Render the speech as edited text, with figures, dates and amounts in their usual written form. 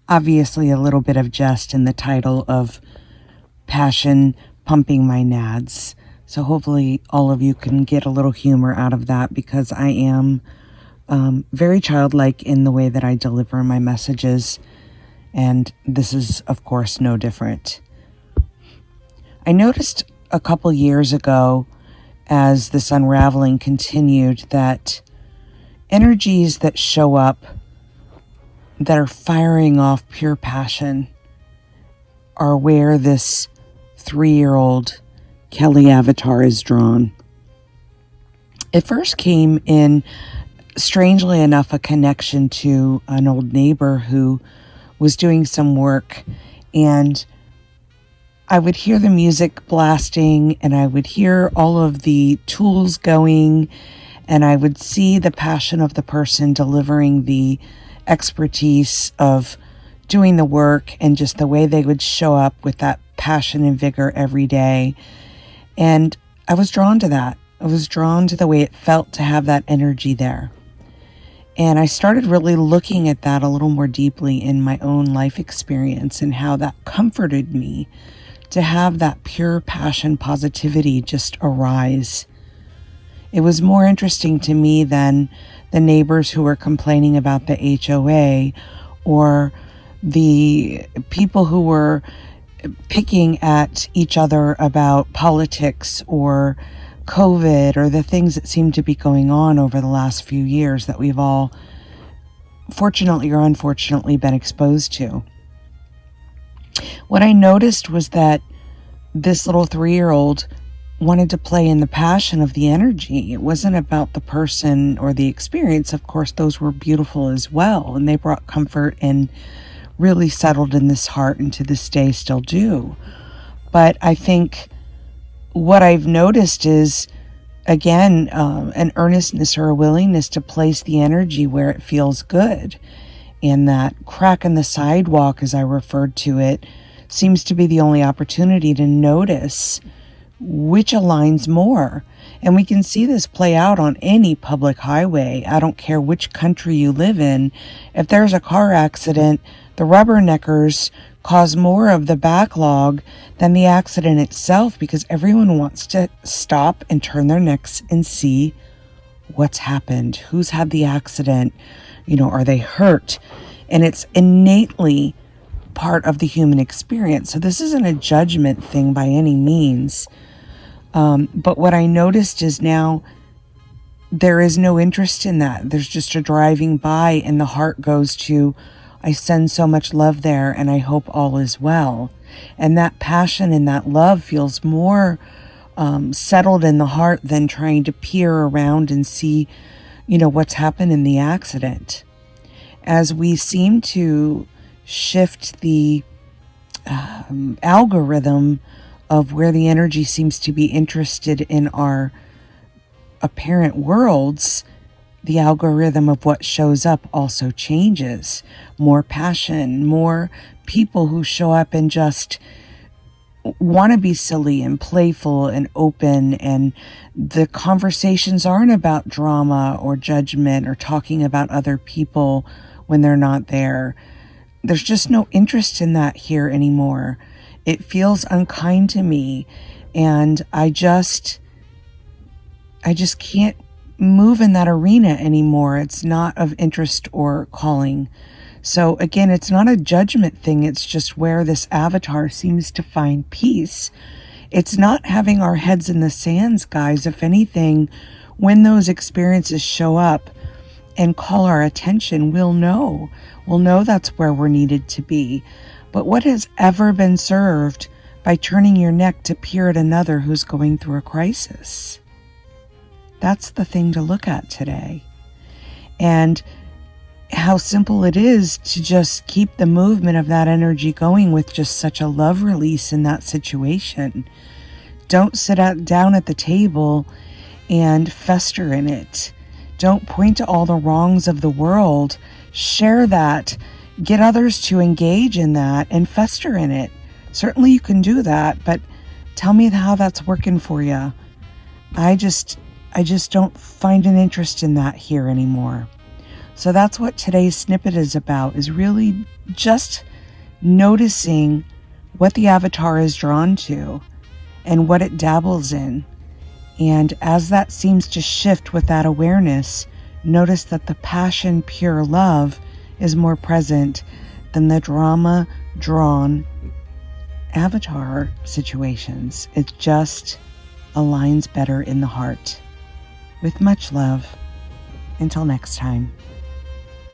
Obviously, a little bit of jest in the title of Passion Pumping My Nads. So hopefully all of you can get a little humor out of that, because I am very childlike in the way that I deliver my messages. And this is, of course, no different. I noticed a couple years ago, as this unraveling continued, that energies that show up that are firing off pure passion are where this 3-year-old Kelly avatar is drawn. It first came in, strangely enough, a connection to an old neighbor who was doing some work, and I would hear the music blasting, and I would hear all of the tools going, and I would see the passion of the person delivering the expertise of doing the work, and just the way they would show up with that passion and vigor every day. And I was drawn to that. I was drawn to the way it felt to have that energy there. And I started really looking at that a little more deeply in my own life experience, and how that comforted me to have that pure passion positivity just arise. It was more interesting to me than the neighbors who were complaining about the HOA, or the people who were picking at each other about politics or COVID, or the things that seem to be going on over the last few years that we've all, fortunately or unfortunately, been exposed to. What I noticed was that this little 3-year-old wanted to play in the passion of the energy. It wasn't about the person or the experience. Of course, those were beautiful as well, and they brought comfort and really settled in this heart, and to this day still do. But I think what I've noticed is, again, an earnestness or a willingness to place the energy where it feels good. And that crack in the sidewalk, as I referred to it, seems to be the only opportunity to notice which aligns more. And we can see this play out on any public highway. I don't care which country you live in. If there's a car accident, the rubberneckers cause more of the backlog than the accident itself, because everyone wants to stop and turn their necks and see what's happened, who's had the accident, are they hurt? And it's innately part of the human experience. So this isn't a judgment thing by any means. But what I noticed is now there is no interest in that. There's just a driving by, and the heart goes to, I send so much love there, and I hope all is well. And that passion and that love feels more settled in the heart than trying to peer around and see, what's happened in the accident. As we seem to shift the algorithm of where the energy seems to be interested in our apparent worlds, the algorithm of what shows up also changes. More passion, more people who show up and just want to be silly and playful and open, and the conversations aren't about drama or judgment or talking about other people when they're not there. There's just no interest in that here anymore. It feels unkind to me, and I just can't move in that arena anymore. It's not of interest or calling. So again, it's not a judgment thing. It's just where this avatar seems to find peace. It's not having our heads in the sands, guys. If anything, when those experiences show up and call our attention, we'll know that's where we're needed to be. But what has ever been served by turning your neck to peer at another who's going through a crisis? That's the thing to look at today. And how simple it is to just keep the movement of that energy going with just such a love release in that situation. Don't sit down at the table and fester in it. Don't point to all the wrongs of the world. Share that. Get others to engage in that and fester in it. Certainly you can do that, but tell me how that's working for you. I just don't find an interest in that here anymore. So that's what today's snippet is about, is really just noticing what the avatar is drawn to and what it dabbles in. And as that seems to shift with that awareness, notice that the passion, pure love is more present than the drama drawn avatar situations. It just aligns better in the heart. With much love. Until next time.